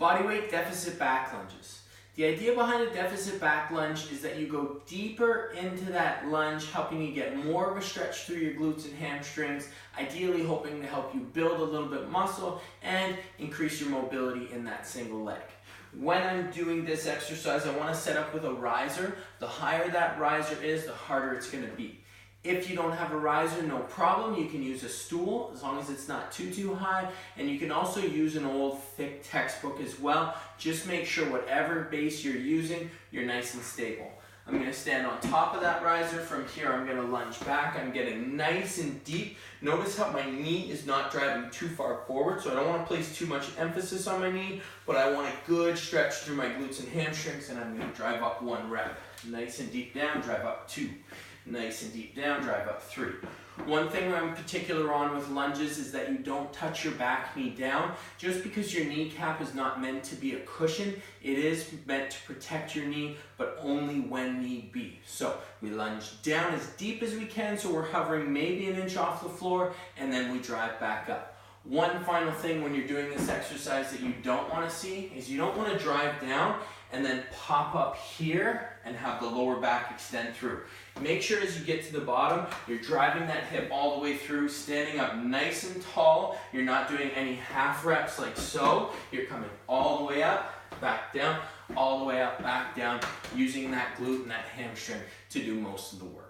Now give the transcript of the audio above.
Bodyweight deficit back lunges. The idea behind a deficit back lunge is that you go deeper into that lunge, helping you get more of a stretch through your glutes and hamstrings, ideally hoping to help you build a little bit of muscle and increase your mobility in that single leg. When I'm doing this exercise, I want to set up with a riser. The higher that riser is, the harder it's going to be. If you don't have a riser, no problem. You can use a stool as long as it's not too high. And you can also use an old thick textbook as well. Just make sure whatever base you're using, you're nice and stable. I'm going to stand on top of that riser. From here, I'm going to lunge back. I'm getting nice and deep. Notice how my knee is not driving too far forward, so I don't want to place too much emphasis on my knee, but I want a good stretch through my glutes and hamstrings, and I'm going to drive up 1 rep. Nice and deep down, drive up 2. Nice and deep down, drive up 3. One thing I'm particular on with lunges is that you don't touch your back knee down. Just because your kneecap is not meant to be a cushion, it is meant to protect your knee, but only when need be. So we lunge down as deep as we can, so we're hovering maybe an inch off the floor, and then we drive back up. One final thing when you're doing this exercise that you don't want to see is you don't want to drive down and then pop up here and have the lower back extend through. Make sure as you get to the bottom, you're driving that hip all the way through, standing up nice and tall. You're not doing any half reps like so. You're coming all the way up, back down, all the way up, back down, using that glute and that hamstring to do most of the work.